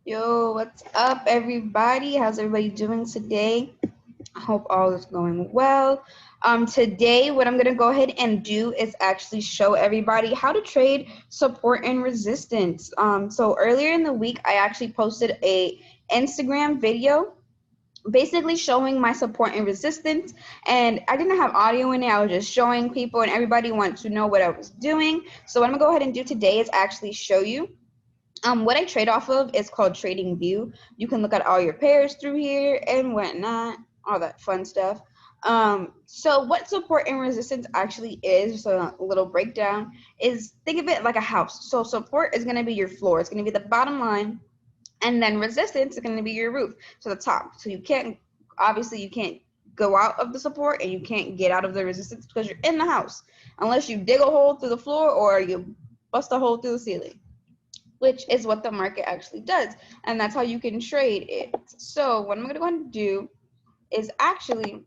Yo, what's up, everybody? How's everybody doing today? I hope all is going well. Today, what I'm going to go ahead and do is actually show everybody how to trade support and resistance. So earlier in the week, I actually posted a Instagram video basically showing my support and resistance, and I didn't have audio in it. I was just showing people, and everybody wanted to know what I was doing. So what I'm going to go ahead and do today is actually show you what I trade off of is called Trading View. You can look at all your pairs through here and whatnot, all that fun stuff. So what support and resistance actually is, so a little breakdown, is think of it like a house. So support is going to be your floor. It's going to be the bottom line. And then resistance is going to be your roof, so the top. So obviously you can't go out of the support and you can't get out of the resistance because you're in the house. Unless you dig a hole through the floor or you bust a hole through the ceiling, which is what the market actually does. And that's how you can trade it. So what I'm going to go ahead and do is actually,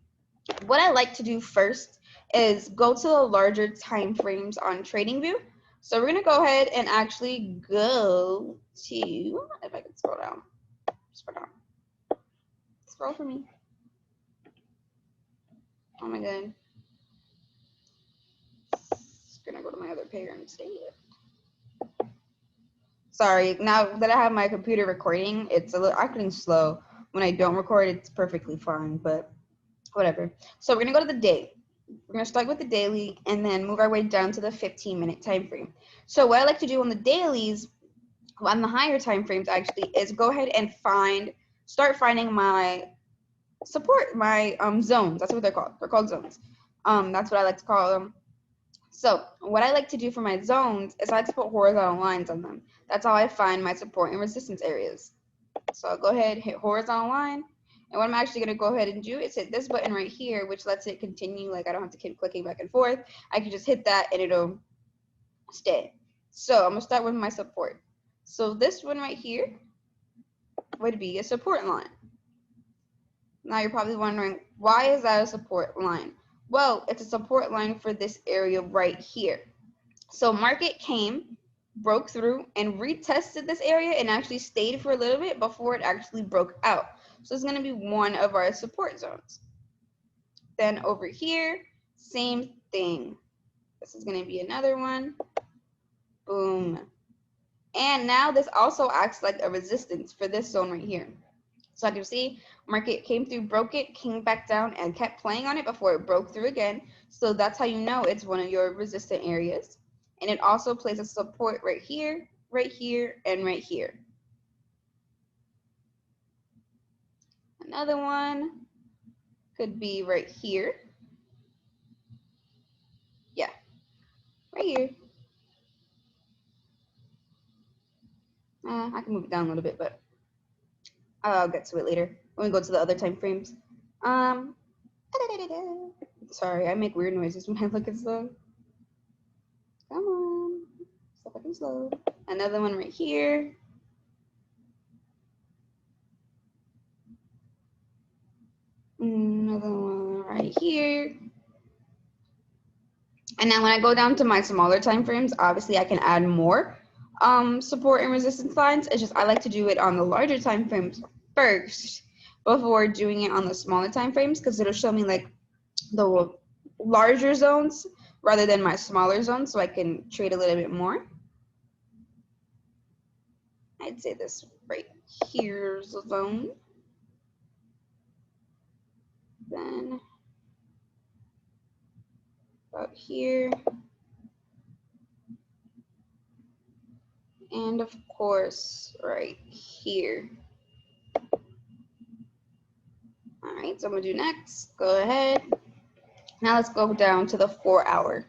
what I like to do first is go to the larger time frames on TradingView. So we're going to go ahead and actually go to, if I can scroll down, scroll for me. Oh my God. Just going to go to my other pair instead. Sorry, now that I have my computer recording, it's a little acting slow. When I don't record, it's perfectly fine, but whatever. So we're gonna go to the day. We're gonna start with the daily and then move our way down to the 15-minute time frame. So what I like to do on the dailies, on the higher time frames actually, is go ahead and start finding my support, my zones. That's what they're called. They're called zones. That's what I like to call them. So what I like to do for my zones is I like to put horizontal lines on them. That's how I find my support and resistance areas. So I'll go ahead, hit horizontal line. And what I'm actually going to go ahead and do is hit this button right here, which lets it continue. Like I don't have to keep clicking back and forth. I can just hit that and it'll stay. So I'm going to start with my support. So this one right here would be a support line. Now you're probably wondering, why is that a support line? Well, it's a support line for this area right here. So market came, broke through, and retested this area and actually stayed for a little bit before it actually broke out. So it's going to be one of our support zones. Then over here, same thing. This is going to be another one. Boom. And now this also acts like a resistance for this zone right here. So I can see market came through, broke it, came back down, and kept playing on it before it broke through again. So that's how you know it's one of your resistant areas. And it also places support right here, and right here. Another one could be right here. Yeah, right here. I can move it down a little bit, but I'll get to it later when we go to the other time frames. Sorry, I make weird noises when I look at stuff. Come on, stop looking slow. Another one right here. Another one right here. And then when I go down to my smaller time frames, obviously I can add more support and resistance lines. It's just I like to do it on the larger time frames first before doing it on the smaller time frames, because it'll show me like the larger zones rather than my smaller zones, so I can trade a little bit more. I'd say this right here's a zone. Then about here. And of course, right here. All right, so I'm gonna do next. Go ahead. Now let's go down to the 4 hour.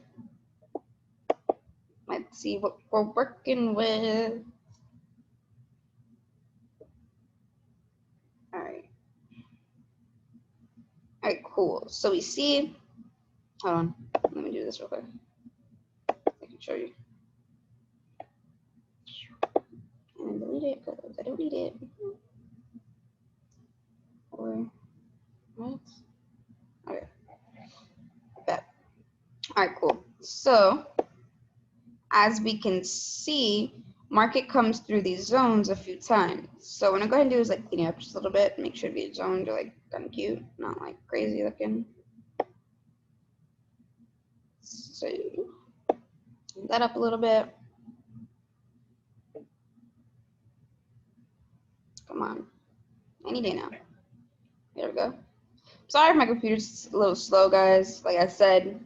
Let's see what we're working with. All right. All right, cool. So we see, hold on, let me do this real quick. I can show you. And delete it because I delete it. Or what? Okay. That. All right, cool. So as we can see, market comes through these zones a few times. So what I'm going to do is like clean it up just a little bit, make sure the zones are like kind of cute, not like crazy looking. So clean that up a little bit. Come on, any day now. There we go. Sorry if my computer's a little slow, guys. Like I said,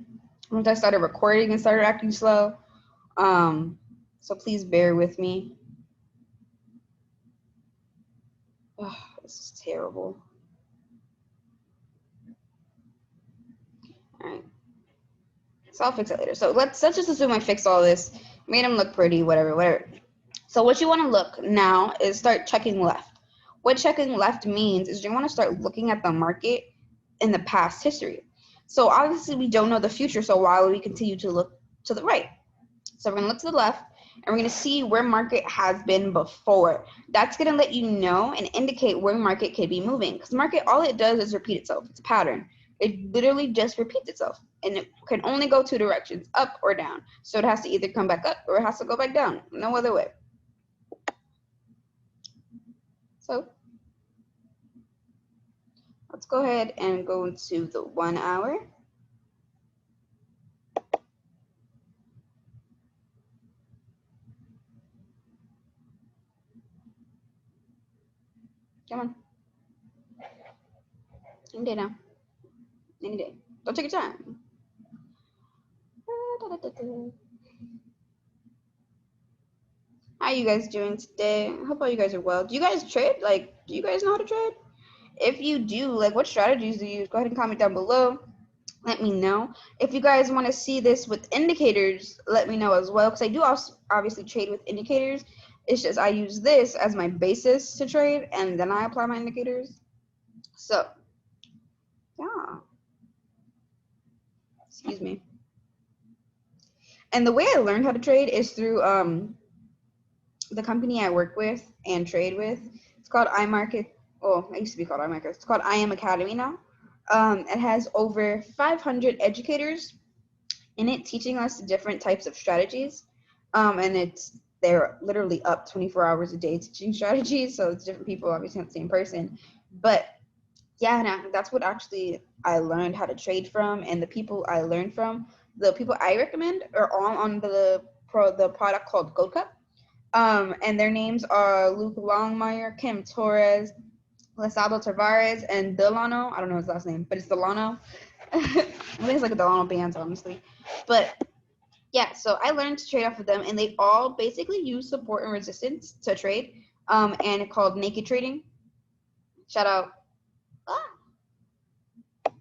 once I started recording and started acting slow. So please bear with me. Oh, this is terrible. All right. So I'll fix it later. So let's just assume I fixed all this, made them look pretty, whatever. So what you want to look now is start checking left. What checking left means is you want to start looking at the market in the past history. So obviously we don't know the future, so why would we continue to look to the right? So we're going to look to the left, and we're going to see where market has been before. That's going to let you know and indicate where market could be moving. Because market, all it does is repeat itself. It's a pattern. It literally just repeats itself. And it can only go two directions, up or down. So it has to either come back up or it has to go back down. No other way. So let's go ahead and go into the 1 hour. Come on. Any day now. Any day. Don't take your time. How you guys doing today? I hope all you guys are well. Do you guys trade? Like, do you guys know how to trade? If you do, like, what strategies do you use? Go ahead and comment down below. Let me know. If you guys want to see this with indicators, let me know as well. Because I do also obviously trade with indicators. It's just I use this as my basis to trade, and then I apply my indicators. So, yeah. Excuse me. And the way I learned how to trade is through the company I work with and trade with. It's called iMarket. Oh, it used to be called iMarket. It's called I Am Academy now. It has over 500 educators in it teaching us different types of strategies. And they're literally up 24 hours a day teaching strategies. So it's different people, obviously not the same person. But yeah, no, that's what actually I learned how to trade from. And the people I learned from, the people I recommend are all on the product called Gold Cup. And their names are Luke Longmire, Kim Torres, Lesado Tavares, and Delano. I don't know his last name, but it's Delano. I think it's like a Delano band, honestly. But yeah, so I learned to trade off of them, and they all basically use support and resistance to trade. And it's called naked trading. Shout out,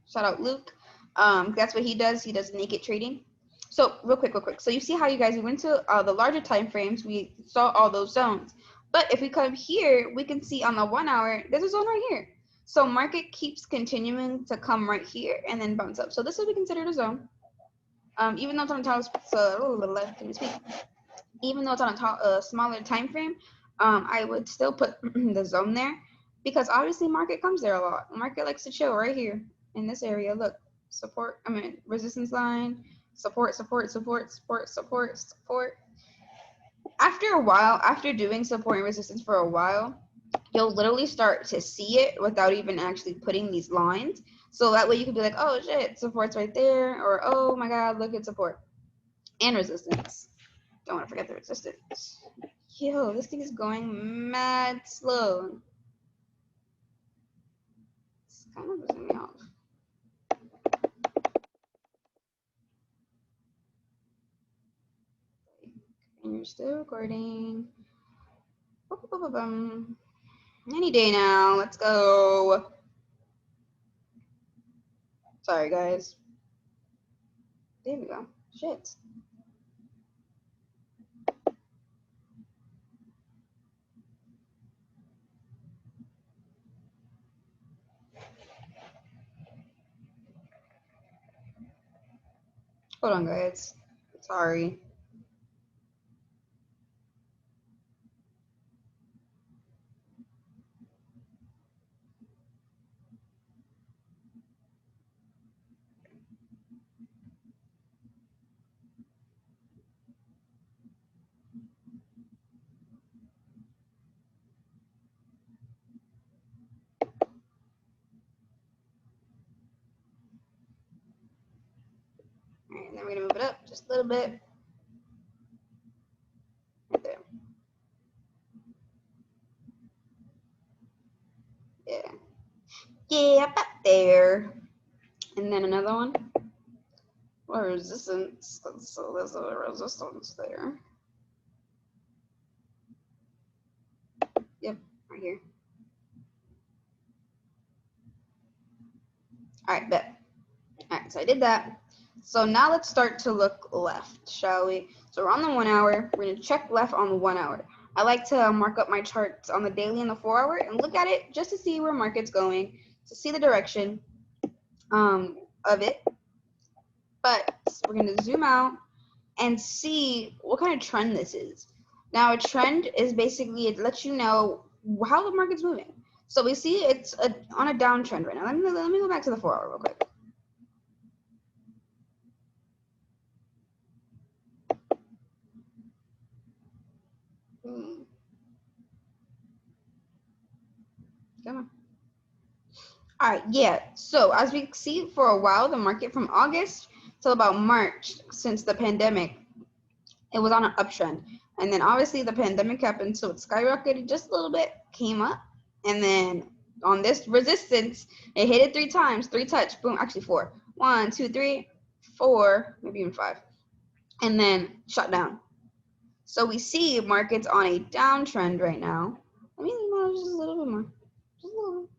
shout out Luke. That's what he does. He does naked trading. So real quick. So you see how you guys, we went to the larger time frames. We saw all those zones. But if we come here, we can see on the 1 hour, there's a zone right here. So market keeps continuing to come right here and then bounce up. So this will be considered a zone. Even though it's on a smaller time frame, I would still put the zone there because obviously market comes there a lot. Market likes to chill right here in this area. Look, resistance line, support. After a while, after doing support and resistance for a while, you'll literally start to see it without even actually putting these lines. So that way you can be like, oh shit, support's right there, or oh my god, look at support and resistance. Don't want to forget the resistance. Yo, this thing is going mad slow. It's kind of pissing me off. And you're still recording. Any day now. Let's go. Sorry, guys. There we go. Shit. Hold on, guys. Sorry. up just a little bit. Right there. Yeah. Yeah, about there. And then another one. Or resistance. So there's a resistance there. Yep, right here. All right, bet. All right, so I did that. So now let's start to look left, shall we? So we're on the 1 hour. We're gonna check left on the 1 hour. I like to mark up my charts on the daily and the 4 hour and look at it just to see where market's going, to see the direction of it. But we're gonna zoom out and see what kind of trend this is. Now a trend is basically, it lets you know how the market's moving. So we see it's on a downtrend right now. Let me go back to the 4 hour real quick. Come on. All right, yeah. So as we see for a while, the market from August till about March, since the pandemic, it was on an uptrend. And then obviously the pandemic happened, so it skyrocketed just a little bit, came up, and then on this resistance, it hit it 3 times, 3 touch, boom, actually 4. 1, 2, 3, 4, maybe even 5. And then shut down. So we see markets on a downtrend right now. Let me just a little bit more. Just a little bit.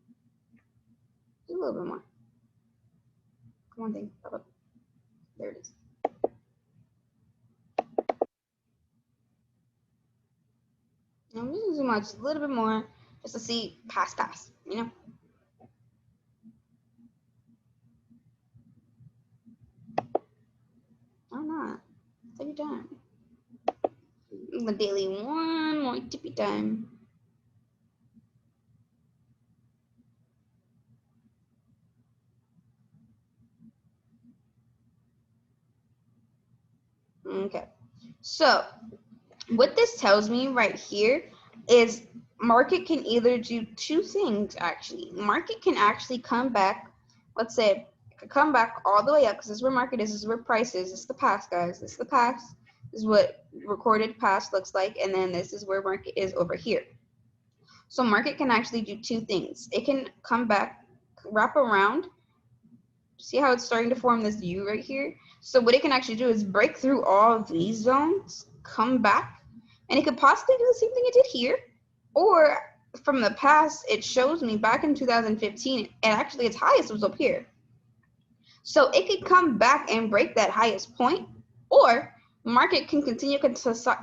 Just a little bit more. Come on, thing. There it is. I'm just zoom out just a little bit more just to see pass, you know? Or not. Take your time. The daily one more tippy time. Okay. So what this tells me right here is market can either do 2 things actually. Market can actually come back, let's say it could come back all the way up, because this is where market is, this is where price is, this is the past, guys. This is the past. This is what recorded past looks like, and then this is where market is over here. So market can actually do 2 things. It can come back, wrap around. See how it's starting to form this U right here? So what it can actually do is break through all of these zones, come back, and it could possibly do the same thing it did here. Or from the past, it shows me back in 2015, and actually its highest was up here. So it could come back and break that highest point, or market can continue to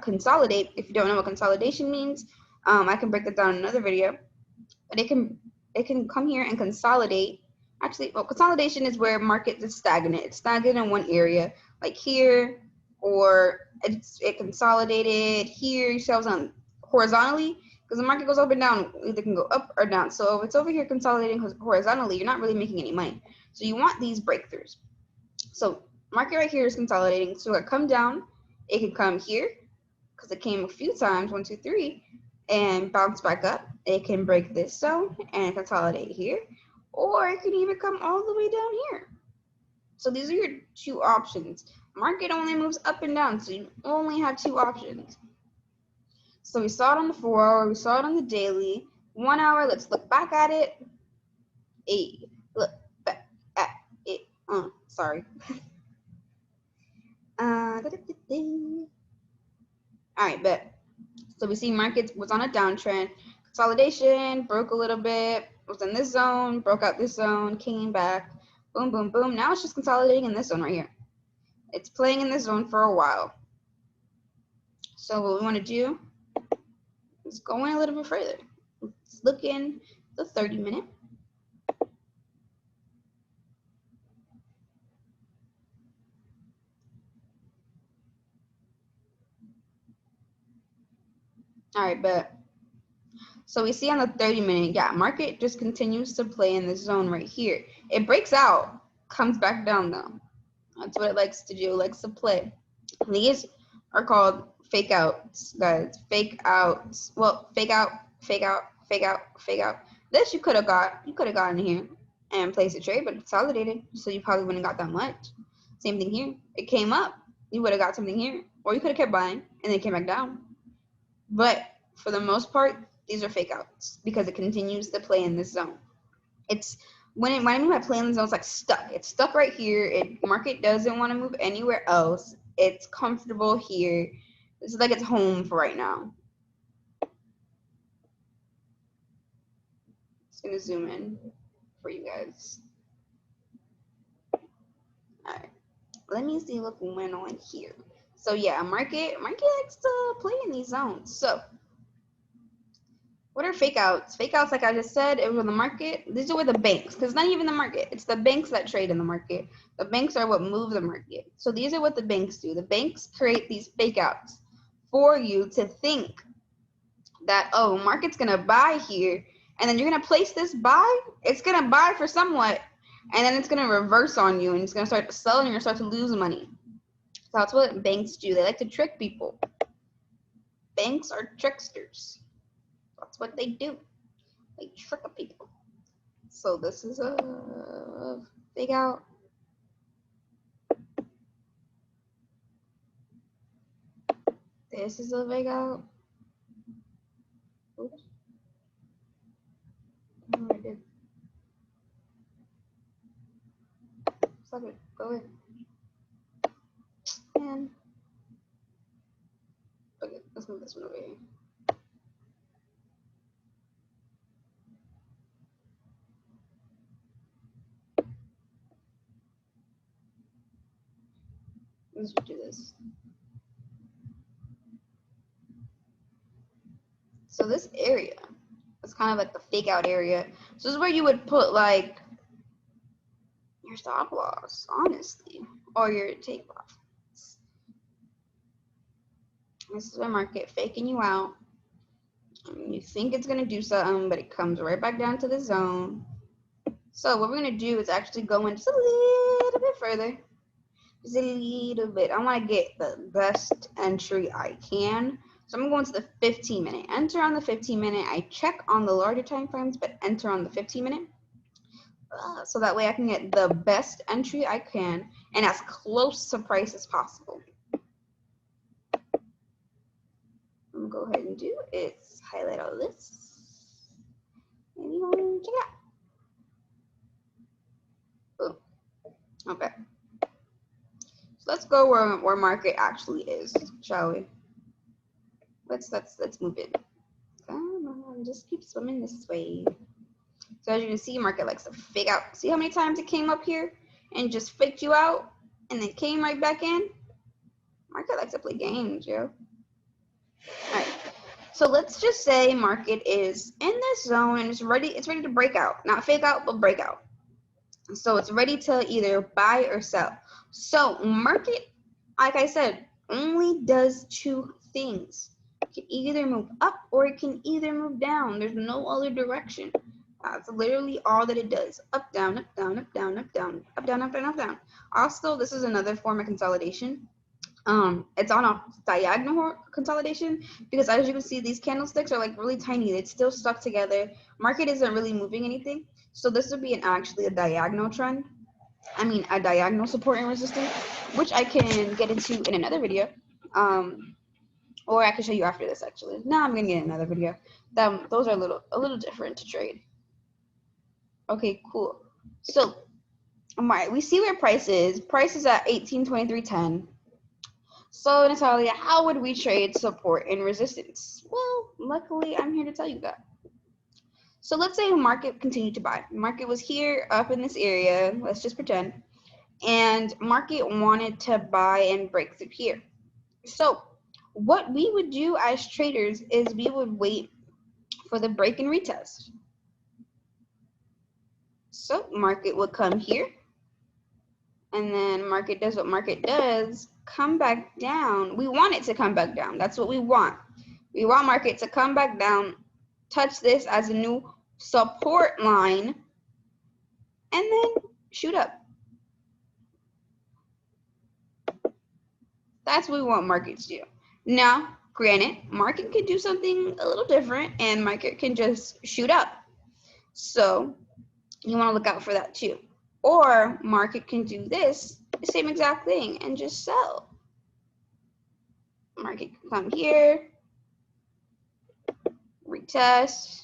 consolidate. If you don't know what consolidation means, I can break that down in another video. But it can come here and consolidate. Actually, well, consolidation is where market is stagnant. It's stagnant in one area, like here, or it consolidated here. You see how it's on horizontally, because the market goes up and down. Either can go up or down. So if it's over here consolidating horizontally, you're not really making any money. So you want these breakthroughs. So market right here is consolidating. So it come down. It can come here, because it came a few times, 1, 2, 3, and bounce back up. It can break this zone and consolidate here, or it can even come all the way down here. So these are your 2 options. Market only moves up and down, so you only have 2 options. So we saw it on the 4 hour, we saw it on the daily. 1 hour, let's look back at it. Look back at it. Sorry. All right, bet. So we see markets was on a downtrend, consolidation, broke a little bit, was in this zone, broke out this zone, came back, boom, boom, boom. Now it's just consolidating in this zone right here. It's playing in this zone for a while. So what we want to do is go in a little bit further. Let's look in the 30-minute. All right, but so we see on the 30-minute, yeah, market just continues to play in this zone right here. It breaks out, comes back down though. That's what it likes to do. It likes to play. These are called fake outs, guys. Fake outs. Well, fake out, fake out, fake out, fake out. This you could have gotten here and placed a trade, but it's consolidated, so you probably wouldn't got that much. Same thing here. It came up, you would have got something here, or you could have kept buying and then came back down. But for the most part, these are fake outs because it continues to play in this zone. It's when I mean by play in the zone, it's like stuck. It's stuck right here. Market doesn't want to move anywhere else. It's comfortable here. This is like it's home for right now. Just gonna zoom in for you guys. All right, let me see what went on here. So yeah, market likes to play in these zones. So what are fake outs? Fake outs, like I just said, it was in the market. These are with the banks, because it's not even the market. It's the banks that trade in the market. The banks are what move the market. So these are what the banks do. The banks create these fake outs for you to think that, oh, market's going to buy here, and then you're going to place this buy. It's going to buy for somewhat, and then it's going to reverse on you, and it's going to start to sell, and you're going to start to lose money. So that's what banks do. They like to trick people. Banks are tricksters. That's what they do. They trick people. So this is a fake out. This is a fake out. Oops. Oh, I did. Stop it. Go away. And okay, let's move this one over here. Let's just do this. So this area is kind of like the fake out area. So this is where you would put like your stop loss, honestly, or your take profits. This is where market faking you out. You think it's gonna do something, but it comes right back down to the zone. So what we're gonna do is actually go in just a little bit further. Just a little bit. I want to get the best entry I can. So I'm going to the 15-minute. Enter on the 15-minute. I check on the larger time frames, but enter on the 15-minute. So that way I can get the best entry I can and as close to price as possible. I'm gonna go ahead and do is highlight all this. And you know, check it out. Ooh. Okay. So let's go where market actually is, shall we? Let's move it. Come on, just keep swimming this way. So as you can see, market likes to fake out. See how many times it came up here and just faked you out and then came right back in? Market likes to play games, yo. All right. So let's just say market is in this zone and it's ready to break out. Not fake out, but break out. So it's ready to either buy or sell. So market, like I said, only does two things. It can either move up or it can either move down. There's no other direction. That's literally all that it does. Up, down, up, down, up, down, up, down, up, down, up, down, up, down. Also, this is another form of consolidation. It's on a diagonal consolidation because as you can see, these candlesticks are like really tiny. It's still stuck together. Market isn't really moving anything. So this would be actually a diagonal trend. I mean, a diagonal support and resistance, which I can get into in another video. Or I can show you after this actually. No, I'm gonna get another video. Those are a little different to trade. Okay, cool. So, we see where price is. Price is at 1823.10. So, Natalia, how would we trade support and resistance? Well, luckily, I'm here to tell you that. So let's say market continued to buy. Market was here up in this area. Let's just pretend. And market wanted to buy and break through here. So what we would do as traders is we would wait for the break and retest. So market would come here. And then market does what market does, come back down. We want it to come back down. That's what we want. We want market to come back down, touch this as a new support line, and then shoot up. That's what we want market to do. Now, granted, market can do something a little different and market can just shoot up. So you want to look out for that too. Or market can do this, the same exact thing, and just sell. Market can come here, retest,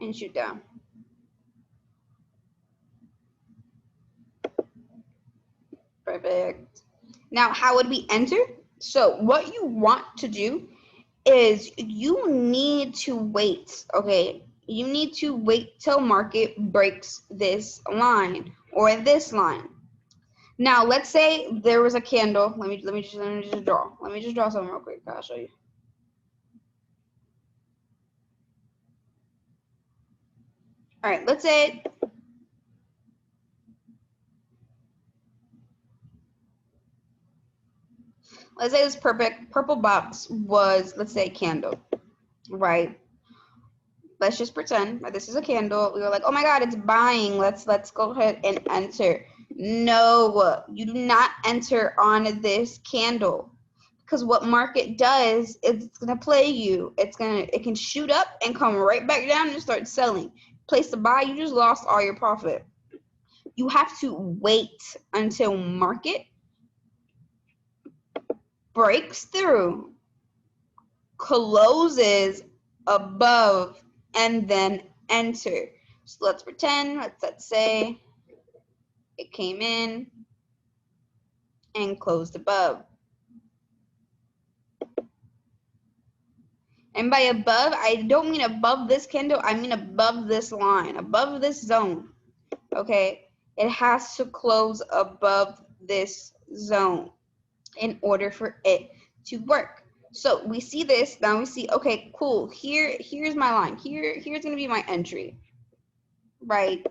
and shoot down. Perfect. Now, how would we enter? So what you want to do is you need to wait, okay? You need to wait till market breaks this line or this line. Now, let's say there was a candle. Let me just draw. Let me just draw something real quick. I'll show you. All right, let's say this purple box was, let's say, candle, right? Let's just pretend that this is a candle. We were like, oh my God, it's buying. Let's go ahead and enter. No, you do not enter on this candle, because what market does is it's gonna play you. It can shoot up and come right back down and start selling. Place to buy, you just lost all your profit. You have to wait until market breaks through, closes above, and then enter. So let's pretend, let's say it came in and closed above. And by above, I don't mean above this candle, I mean above this line, above this zone, okay? It has to close above this zone in order for it to work. So we see this, now we see, okay, cool, here's my line, here's gonna be my entry, right?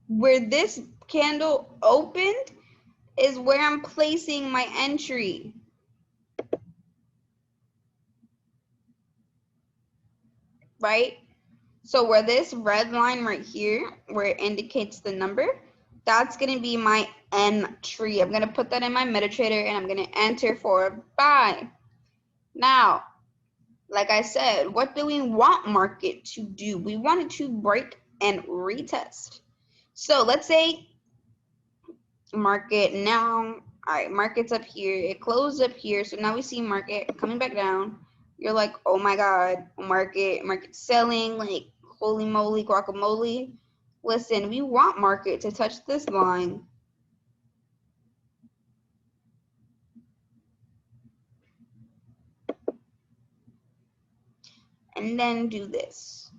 Where this candle opened is where I'm placing my entry. Right? So where this red line right here, where it indicates the number, that's going to be my entry. I'm going to put that in my MetaTrader and I'm going to enter for a buy. Now, like I said, what do we want market to do? We want it to break and retest. So let's say market now, all right, market's up here, it closed up here, so now we see market coming back down. You're like, oh my God, market selling, like holy moly guacamole. Listen, we want market to touch this line, and then do this.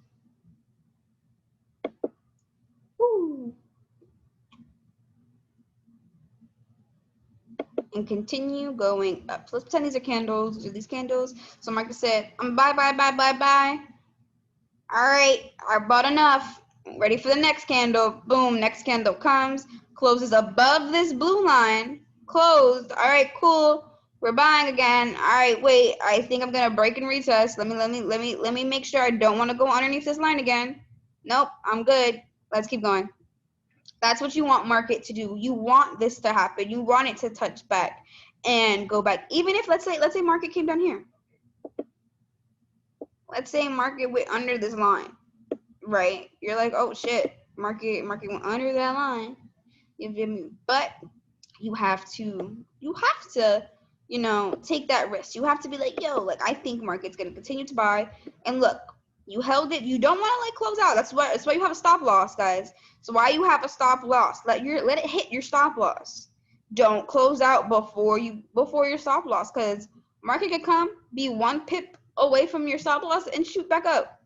Woo. And continue going up. So let's pretend these are candles. These are these candles. So market said, I'm buy. All right, I bought enough. Ready for the next candle. Boom, next candle comes, closes above this blue line, closed. All right, cool. We're buying again. All right, wait, I think I'm gonna break and retest. Let me make sure I don't want to go underneath this line again. Nope, I'm good. Let's keep going. That's what you want market to do. You want this to happen. You want it to touch back and go back. Even if let's say market came down here. Let's say market went under this line. Right? You're like, oh shit, market went under that line. You feel me? But you have to, you know, take that risk. You have to be like, yo, like I think market's gonna continue to buy. And look, you held it. You don't want to like close out. That's why you have a stop loss, guys. So why you have a stop loss? Let it hit your stop loss. Don't close out before your stop loss, because market could come, be 1 pip away from your stop loss and shoot back up.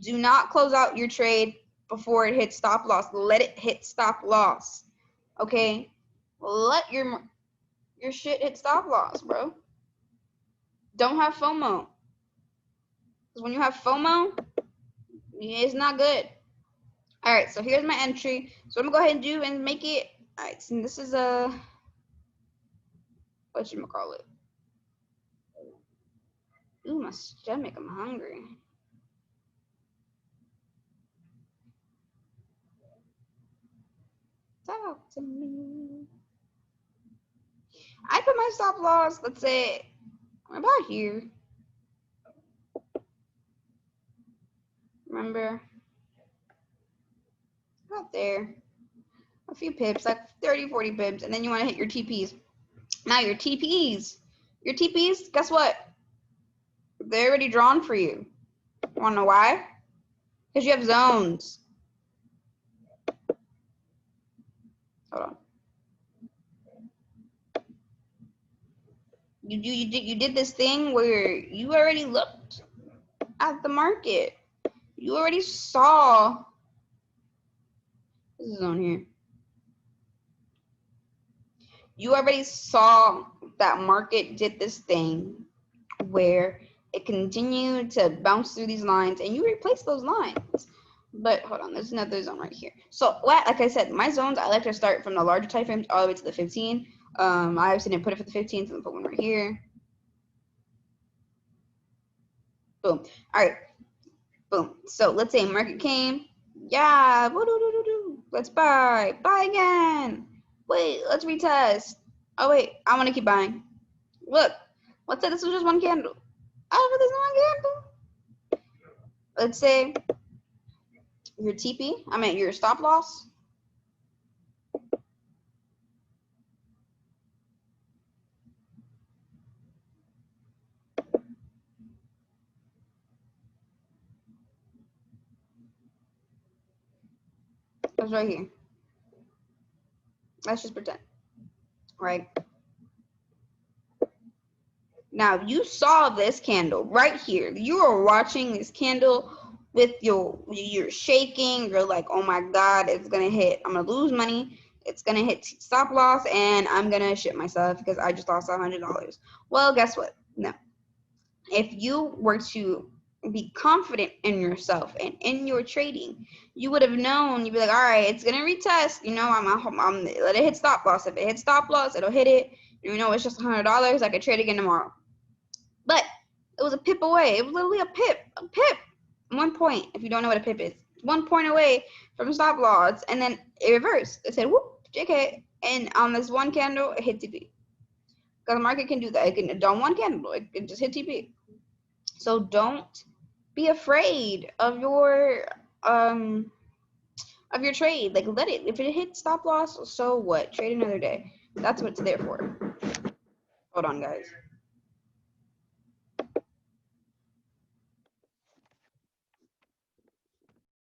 Do not close out your trade before it hits stop loss. Let it hit stop loss. Okay? Let your shit hit stop loss, bro. Don't have FOMO. Because when you have FOMO, it's not good. All right, so here's my entry. So I'm going to go ahead and do and make it. All right, so this is a, whatchamacallit. Ooh, my stomach, I'm hungry. Talk to me. I put my stop loss, let's say, about here. Remember? About there. A few pips, like 30, 40 pips, and then you want to hit your TPs. Now your TPs, guess what? They're already drawn for you. Want to know why? Because you have zones. Hold on. You did this thing where you already looked at the market. You already saw this zone here. You already saw that market did this thing where it continued to bounce through these lines, and you replace those lines. But hold on, there's another zone right here. So like I said, my zones, I like to start from the larger time frames all the way to the 15. I obviously didn't put it for the 15, so I'm put one right here. Boom. All right. Boom. So let's say market came. Yeah. Let's buy. Buy again. Wait, let's retest. Oh wait, I want to keep buying. Look, let's say this was just one candle. Oh, this is one candle. Let's say your TP, your stop loss. That's right here. Let's just pretend. Right. Now you saw this candle right here. You are watching this candle with you're shaking. You're like, oh my God, it's gonna hit. I'm gonna lose money. It's gonna hit stop loss, and I'm gonna shit myself because I just lost $100. Well, guess what? No. If you were to be confident in yourself and in your trading, you would have known. You'd be like, all right, it's gonna retest. I'm let it hit stop loss. If it hits stop loss, it'll hit it. It's just $100. I could trade again tomorrow. But it was a pip away. It was literally a pip. 1 point. If you don't know what a pip is, 1 point away from stop loss, and then it reversed. It said whoop, JK, and on this one candle, it hit TP. Because the market can do that. It can on one candle, it can just hit TP. So don't be afraid of your trade. Like, let it. If it hits stop loss, so what? Trade another day. That's what it's there for. Hold on, guys.